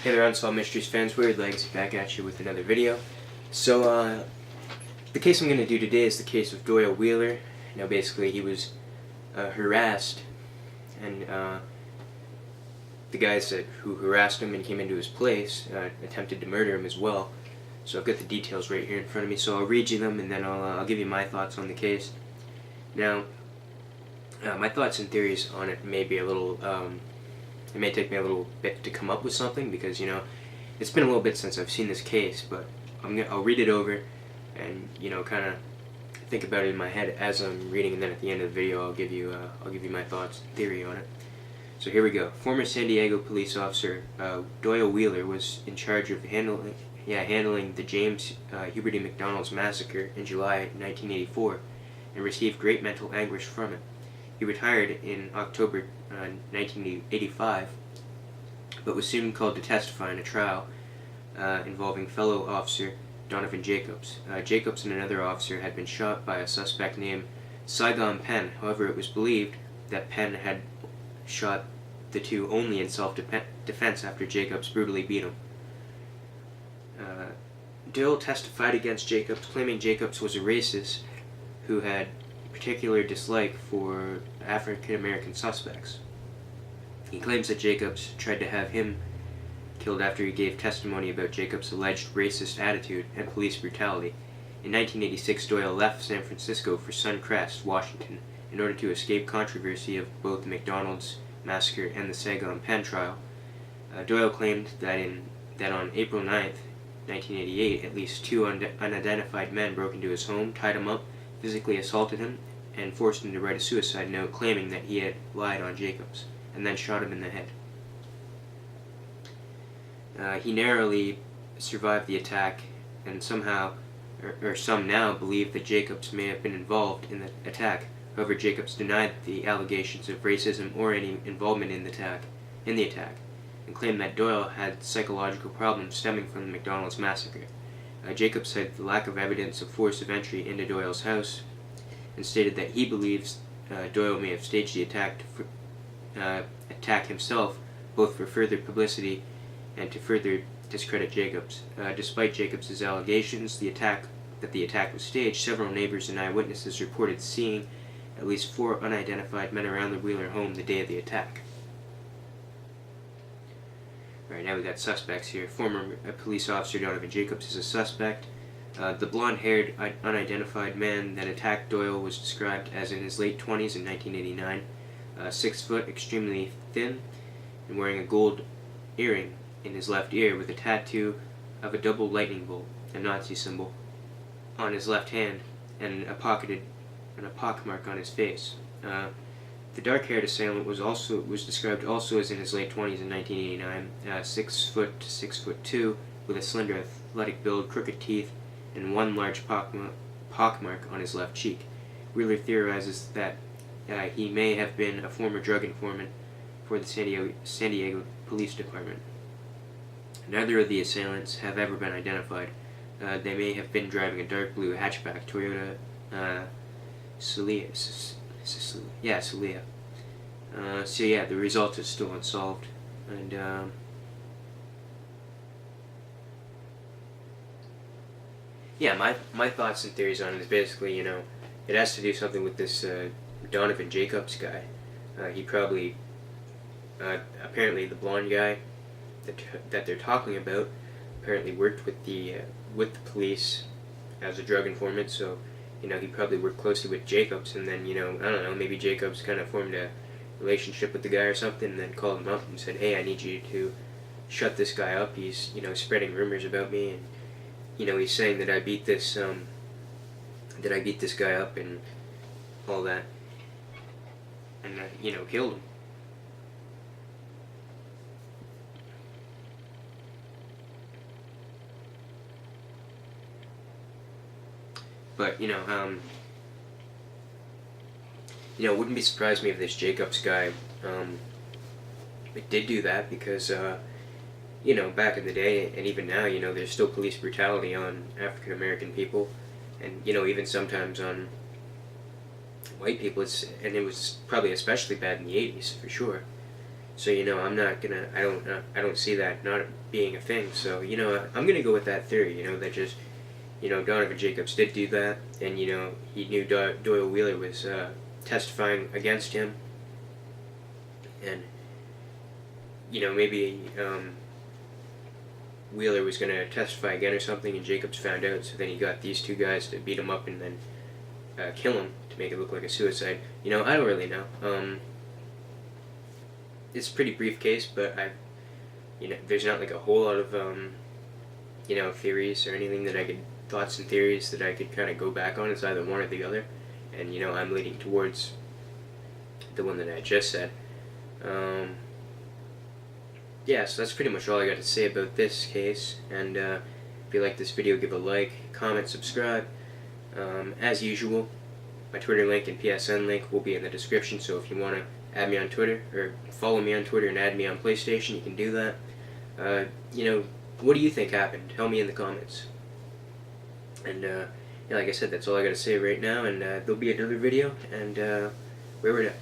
Hey there, Unsolved Mysteries fans, Wayward Legacy back at you with another video. So, the case I'm going to do today is the case of Doyle Wheeler. Now, basically, he was harassed, and the guys who harassed him and came into his place attempted to murder him as well. So I've got the details right here in front of me, so I'll read you them, and then I'll give you my thoughts on the case. Now, my thoughts and theories on it may be a little... it may take me a little bit to come up with something because, it's been a little bit since I've seen this case, but I'll read it over and, kind of think about it in my head as I'm reading, and then at the end of the video I'll give you my thoughts and theory on it. So here we go. Former San Diego police officer Doyle Wheeler was in charge of handling the James Hubert E. McDonald's massacre in July 1984 and received great mental anguish from it. He retired in October 1985, but was soon called to testify in a trial involving fellow officer Donovan Jacobs. Jacobs and another officer had been shot by a suspect named Saigon Penn. However, it was believed that Penn had shot the two only in self-defense after Jacobs brutally beat him. Doyle testified against Jacobs, claiming Jacobs was a racist who had particular dislike for African American suspects. He claims that Jacobs tried to have him killed after he gave testimony about Jacobs' alleged racist attitude and police brutality. In 1986, Doyle left San Francisco for Suncrest, Washington, in order to escape controversy of both the McDonald's massacre and the Saigon Penn trial. Doyle claimed that on April 9th, 1988, at least two unidentified men broke into his home, tied him up, physically assaulted him, and forced him to write a suicide note claiming that he had lied on Jacobs, and then shot him in the head. He narrowly survived the attack, and some now believe that Jacobs may have been involved in the attack. However, Jacobs denied the allegations of racism or any involvement in the attack, and claimed that Doyle had psychological problems stemming from the McDonald's massacre. Jacobs said the lack of evidence of force of entry into Doyle's house, and stated that he believes Doyle may have staged the attack himself, both for further publicity and to further discredit Jacobs. Despite Jacobs' allegations that the attack was staged, several neighbors and eyewitnesses reported seeing at least 4 unidentified men around the Wheeler home the day of the attack. Alright, now we got suspects here. Former police officer Donovan Jacobs is a suspect. The blonde-haired, unidentified man that attacked Doyle was described as in his late 20s in 1989, 6 foot, extremely thin, and wearing a gold earring in his left ear with a tattoo of a double lightning bolt, a Nazi symbol, on his left hand, and a pockmark on his face. The dark-haired assailant was described also as in his late 20s in 1989, 6 foot to 6'2", with a slender, athletic build, crooked teeth, and one large pockmark on his left cheek. Wheeler theorizes that he may have been a former drug informant for the San Diego Police Department. Neither of the assailants have ever been identified. They may have been driving a dark blue hatchback Toyota Celia. So yeah, the result is still unsolved, and yeah, my thoughts and theories on it is basically, it has to do something with this Donovan Jacobs guy. He probably, apparently the blonde guy that they're talking about, apparently worked with the police as a drug informant, so he probably worked closely with Jacobs, and then, I don't know, maybe Jacobs kind of formed a relationship with the guy or something, and then called him up and said, hey, I need you to shut this guy up, he's, spreading rumors about me, and, he's saying that I beat this guy up and all that, and, killed him. But, it wouldn't be surprised me if this Jacobs guy did do that, because, back in the day, and even now, there's still police brutality on African American people, and, even sometimes on white people, and it was probably especially bad in the 80s, for sure. So I'm not gonna. I don't see that not being a thing. So I'm gonna go with that theory. That just Donovan Jacobs did do that, and he knew Doyle Wheeler was testifying against him, and maybe Wheeler was going to testify again or something, and Jacobs found out, so then he got these two guys to beat him up and then kill him to make it look like a suicide. I don't really know. It's a pretty brief case, but there's not like a whole lot of theories or anything that I could thoughts and theories that I could kind of go back on. It's either one or the other, and I'm leaning towards the one that I just said. Yeah, so that's pretty much all I got to say about this case, and if you like this video, give a like, comment, subscribe. As usual, my Twitter link and PSN link will be in the description, so if you want to add me on Twitter, or follow me on Twitter and add me on PlayStation, you can do that. What do you think happened? Tell me in the comments. And like I said, that's all I got to say right now, and there'll be another video, and Wayward out.